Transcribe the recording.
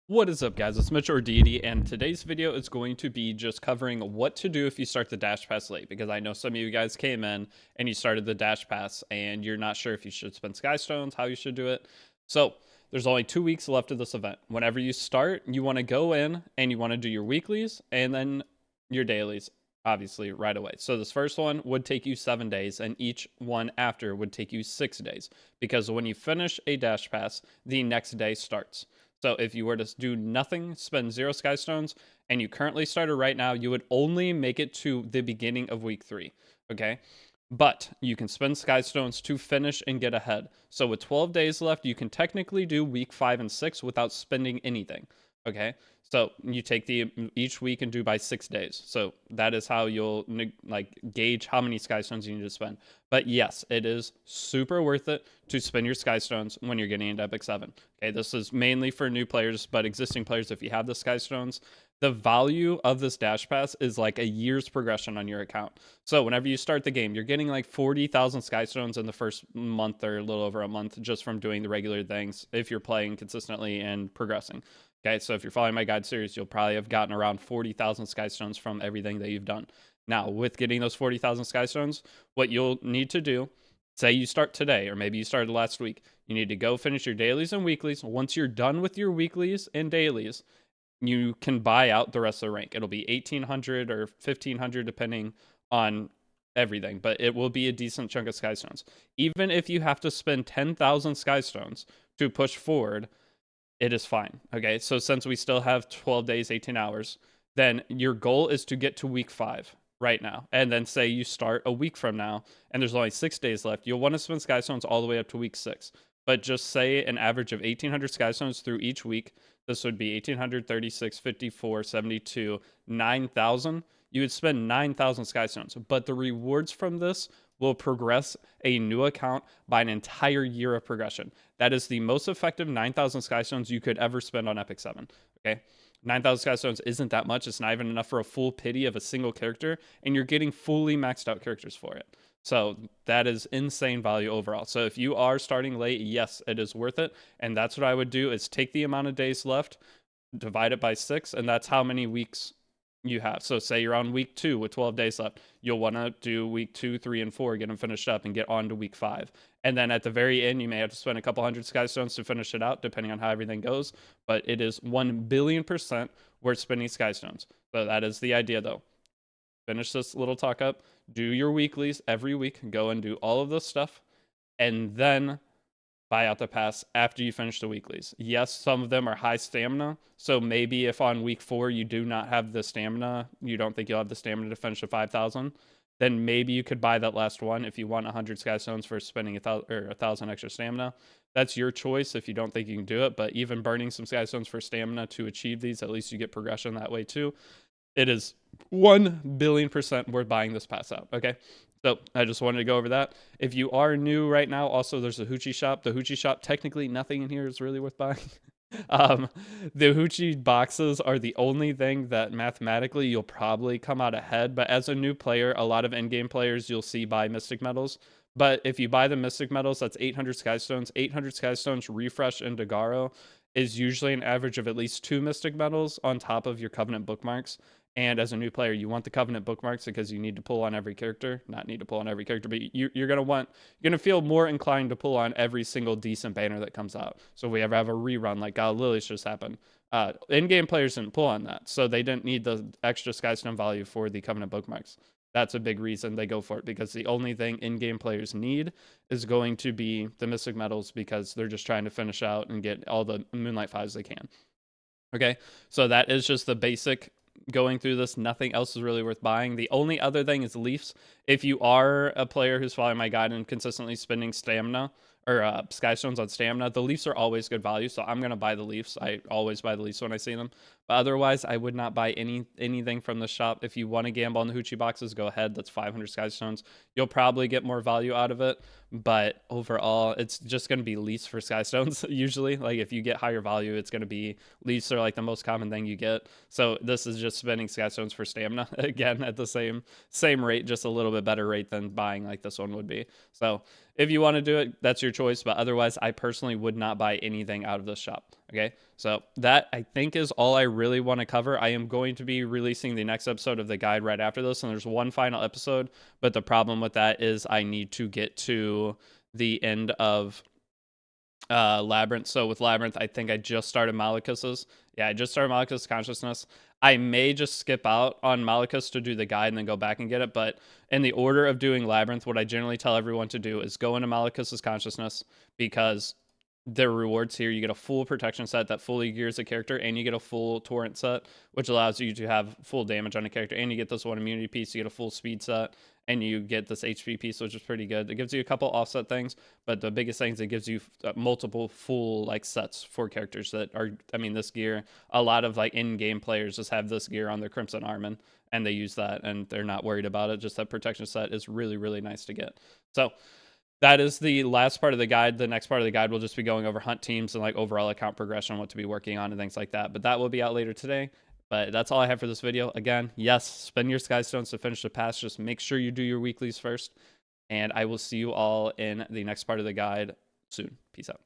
What is up, guys? It's Mitch or Deity, and today's video is going to be just covering what to do if you start the Dash Pass late, because I know some of you guys came in and you started the Dash Pass and you're not sure if you should spend Skystones, how you should do it. So there's only 2 weeks left of this event. Whenever you start, you want to go in and you want to do your weeklies and then your dailies, obviously, right away. So this first one would take you 7 days, and each one after would take you 6 days, because when you finish a Dash Pass, the next day starts. So if you were to do nothing, spend 0 Skystones, and you currently started right now, you would only make it to the beginning of week 3, okay? But you can spend Skystones to finish and get ahead. So with 12 days left, you can technically do week 5 and 6 without spending anything, okay? So you take each week and do by 6 days. So that is how you'll gauge how many Skystones you need to spend. But yes, it is super worth it to spend your Skystones when you're getting into Epic 7. Okay, this is mainly for new players, but existing players, if you have the Skystones, the value of this Dash Pass is like a year's progression on your account. So whenever you start the game, you're getting like 40,000 Skystones in the first month or a little over a month just from doing the regular things if you're playing consistently and progressing. Okay, so if you're following my guide series, you'll probably have gotten around 40,000 Skystones from everything that you've done. Now, with getting those 40,000 Skystones, what you'll need to do, say you start today, or maybe you started last week, you need to go finish your dailies and weeklies. Once you're done with your weeklies and dailies, you can buy out the rest of the rank. It'll be 1,800 or 1,500 depending on everything, but it will be a decent chunk of Skystones. Even if you have to spend 10,000 Skystones to push forward, it is fine. Okay, so since we still have 12 days, 18 hours, then your goal is to get to week 5 right now. And then say you start a week from now and there's only 6 days left. You'll want to spend Skystones all the way up to week 6. But just say an average of 1,800 Skystones through each week. This would be 1,800, 36, 54, 72, 9,000. You would spend 9,000 Skystones. But the rewards from this will progress a new account by an entire year of progression. That is the most effective 9,000 Skystones you could ever spend on Epic 7. Okay? 9,000 Skystones isn't that much. It's not even enough for a full pity of a single character, and you're getting fully maxed out characters for it. So that is insane value overall. So if you are starting late, yes, it is worth it. And that's what I would do, is take the amount of days left, divide it by 6, and that's how many weeks you have. So say you're on week 2 with 12 days left, you'll want to do week 2, 3, and 4, get them finished up and get on to week 5. And then at the very end, you may have to spend a couple hundred Skystones to finish it out, depending on how everything goes. But it is 1,000,000,000% worth spending Skystones. So that is the idea, though. Finish this little talk up, do your weeklies every week, go and do all of this stuff, and then buy out the pass after you finish the weeklies. Yes, some of them are high stamina, so maybe if on week 4 you do not have the stamina, you don't think you'll have the stamina to finish the 5,000, then maybe you could buy that last one if you want 100 Skystones for spending 1,000 extra stamina. That's your choice if you don't think you can do it, but even burning some Skystones for stamina to achieve these, at least you get progression that way too. It is 1,000,000,000% worth buying this pass out, okay? So I just wanted to go over that. If you are new right now, also there's the Huche shop. The Huche shop, technically nothing in here is really worth buying. The Huche boxes are the only thing that mathematically you'll probably come out ahead, but as a new player, a lot of endgame players you'll see buy Mystic Medals. But if you buy the Mystic Medals, that's 800 Skystones. 800 Skystones refresh into Garo is usually an average of at least 2 Mystic Medals on top of your Covenant bookmarks. And as a new player, you want the Covenant bookmarks because you need to pull on every character. Not need to pull on every character, but you're gonna feel more inclined to pull on every single decent banner that comes out. So if we ever have a rerun like God Lily's just happened, in-game players didn't pull on that, so they didn't need the extra Skystone value for the Covenant bookmarks. That's a big reason they go for it, because the only thing in-game players need is going to be the Mystic Medals, because they're just trying to finish out and get all the Moonlight 5s they can. Okay, so that is just the basic going through this. Nothing else is really worth buying. The only other thing is Leafs. If you are a player who's following my guide and consistently spending stamina or Skystones on stamina, the Leafs are always good value, so I'm going to buy the Leafs. I always buy the Leafs when I see them. But otherwise, I would not buy anything from the shop. If you want to gamble on the Huche boxes, go ahead. That's 500 Skystones. You'll probably get more value out of it, but overall, it's just going to be Leafs for Skystones, usually. Like, if you get higher value, it's going to be Leafs are like the most common thing you get. So this is just spending Skystones for stamina, again, at the same rate, just a little bit better rate than buying like this one would be. So if you want to do it, that's your choice. But otherwise, I personally would not buy anything out of this shop. Okay, so that I think is all I really want to cover. I am going to be releasing the next episode of the guide right after this, and there's one final episode. But the problem with that is I need to get to the end of Labyrinth. So with Labyrinth, I think I just started Malachus's. Yeah, I just started Malachus's Consciousness. I may just skip out on Malachus to do the guide and then go back and get it. But in the order of doing Labyrinth, what I generally tell everyone to do is go into Malachus's Consciousness, because the rewards here, you get a full protection set that fully gears the character, and you get a full torrent set, which allows you to have full damage on a character, and you get this one immunity piece, you get a full speed set, and you get this HP piece, which is pretty good. It gives you a couple offset things, but the biggest thing is it gives you multiple full like sets for characters that are, I mean, this gear, a lot of like in-game players just have this gear on their Crimson Armin, and they use that, and they're not worried about it. Just that protection set is really, really nice to get. So that is the last part of the guide. The next part of the guide will just be going over hunt teams and like overall account progression, what to be working on and things like that. But that will be out later today. But that's all I have for this video. Again, yes, spend your skystones to finish the pass. Just make sure you do your weeklies first. And I will see you all in the next part of the guide soon. Peace out.